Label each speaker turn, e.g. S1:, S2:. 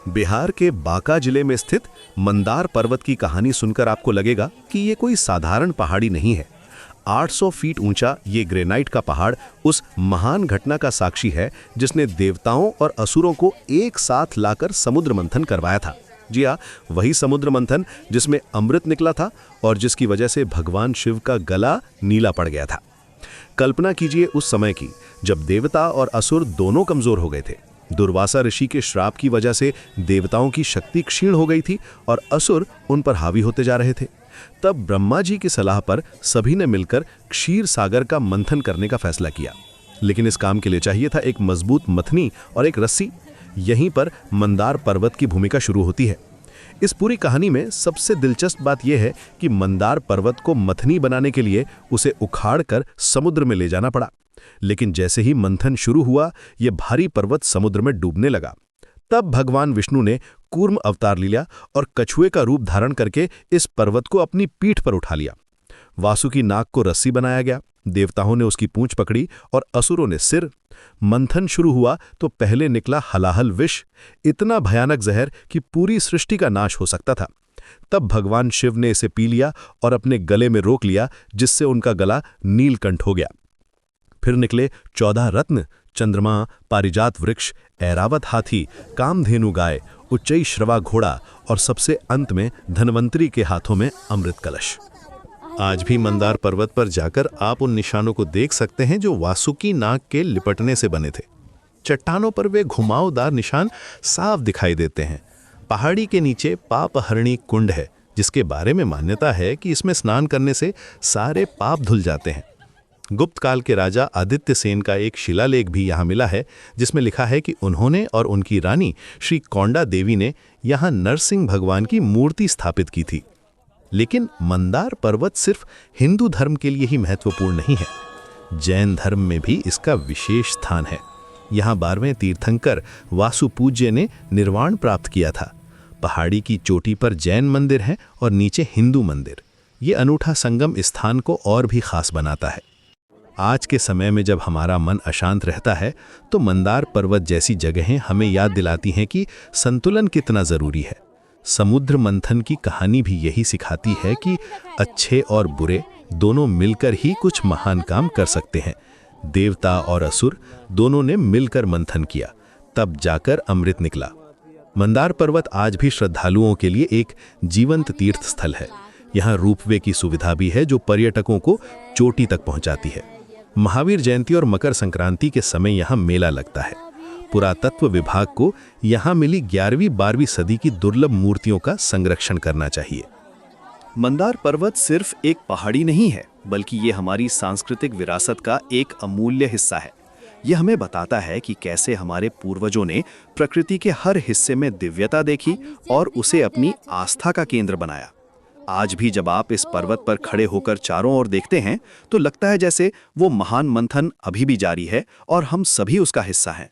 S1: बिहार के बांका जिले में स्थित मंदार पर्वत की कहानी सुनकर आपको लगेगा कि ये कोई साधारण पहाड़ी नहीं है। 800 फीट ऊंचा ये ग्रेनाइट का पहाड़ उस महान घटना का साक्षी है जिसने देवताओं और असुरों को एक साथ लाकर समुद्र मंथन करवाया था। जी हाँ, वही समुद्र मंथन जिसमें अमृत निकला था और जिसकी वजह से भगवान शिव का गला नीला पड़ गया था। कल्पना कीजिए उस समय की, जब देवता और असुर दोनों कमजोर हो गए थे। दुर्वासा ऋषि के श्राप की वजह से देवताओं की शक्ति क्षीण हो गई थी और असुर उन पर हावी होते जा रहे थे। तब ब्रह्मा जी की सलाह पर सभी ने मिलकर क्षीर सागर का मंथन करने का फैसला किया। लेकिन इस काम के लिए चाहिए था एक मजबूत मथनी और एक रस्सी। यहीं पर मंदार पर्वत की भूमिका शुरू होती है। इस पूरी कहानी में सबसे दिलचस्प बात यह है कि मंदार पर्वत को मथनी बनाने के लिए उसे उखाड़कर समुद्र में ले जाना पड़ा। लेकिन जैसे ही मंथन शुरू हुआ, यह भारी पर्वत समुद्र में डूबने लगा। तब भगवान विष्णु ने कूर्म अवतार लिया और कछुए का रूप धारण करके इस पर्वत को अपनी पीठ पर उठा लिया। वासुकी नाग को रस्सी बनाया गया, देवताओं ने उसकी पूंछ पकड़ी और असुरों ने सिर। मंथन शुरू हुआ तो पहले निकला हलाहल विष, इतना भयानक जहर कि पूरी सृष्टि का नाश हो सकता था। तब भगवान शिव ने इसे पी लिया और अपने गले में रोक लिया, जिससे उनका गला नीलकंठ हो गया। फिर निकले 14 रत्न, चंद्रमा, पारिजात वृक्ष, ऐरावत हाथी, कामधेनु गाय, उच्चई श्रवा घोड़ा और सबसे अंत में धन्वंतरी के हाथों में अमृत कलश। आज भी मंदार पर्वत पर जाकर आप उन निशानों को देख सकते हैं जो वासुकी नाग के लिपटने से बने थे। चट्टानों पर वे घुमावदार निशान साफ दिखाई देते हैं। पहाड़ी के नीचे पापहरणी कुंड है, जिसके बारे में मान्यता है कि इसमें स्नान करने से सारे पाप धुल जाते हैं। गुप्त काल के राजा आदित्य सेन का एक शिलालेख भी यहाँ मिला है, जिसमें लिखा है कि उन्होंने और उनकी रानी श्री कौंडा देवी ने यहाँ नरसिंह भगवान की मूर्ति स्थापित की थी। लेकिन मंदार पर्वत सिर्फ हिंदू धर्म के लिए ही महत्वपूर्ण नहीं है, जैन धर्म में भी इसका विशेष स्थान है। यहाँ 12वें तीर्थंकर वासुपूज्य ने निर्वाण प्राप्त किया था। पहाड़ी की चोटी पर जैन मंदिर है और नीचे हिंदू मंदिर। ये अनूठा संगम स्थान को और भी खास बनाता है। आज के समय में जब हमारा मन अशांत रहता है, तो मंदार पर्वत जैसी जगहें हमें याद दिलाती हैं कि संतुलन कितना ज़रूरी है। समुद्र मंथन की कहानी भी यही सिखाती है कि अच्छे और बुरे दोनों मिलकर ही कुछ महान काम कर सकते हैं। देवता और असुर दोनों ने मिलकर मंथन किया, तब जाकर अमृत निकला। मंदार पर्वत आज भी श्रद्धालुओं के लिए एक जीवंत तीर्थ स्थल है। यहाँ रोपवे की सुविधा भी है, जो पर्यटकों को चोटी तक पहुँचाती है। महावीर जयंती और मकर संक्रांति के समय यहाँ मेला लगता है। पुरातत्व विभाग को यहाँ मिली 11वीं-12वीं सदी की दुर्लभ मूर्तियों का संरक्षण करना चाहिए।
S2: मंदार पर्वत सिर्फ एक पहाड़ी नहीं है, बल्कि ये हमारी सांस्कृतिक विरासत का एक अमूल्य हिस्सा है। यह हमें बताता है कि कैसे हमारे पूर्वजों ने प्रकृति के हर हिस्से में दिव्यता देखी और उसे अपनी आस्था का केंद्र बनाया। आज भी जब आप इस पर्वत पर खड़े होकर चारों ओर देखते हैं, तो लगता है जैसे वो महान मंथन अभी भी जारी है और हम सभी उसका हिस्सा हैं।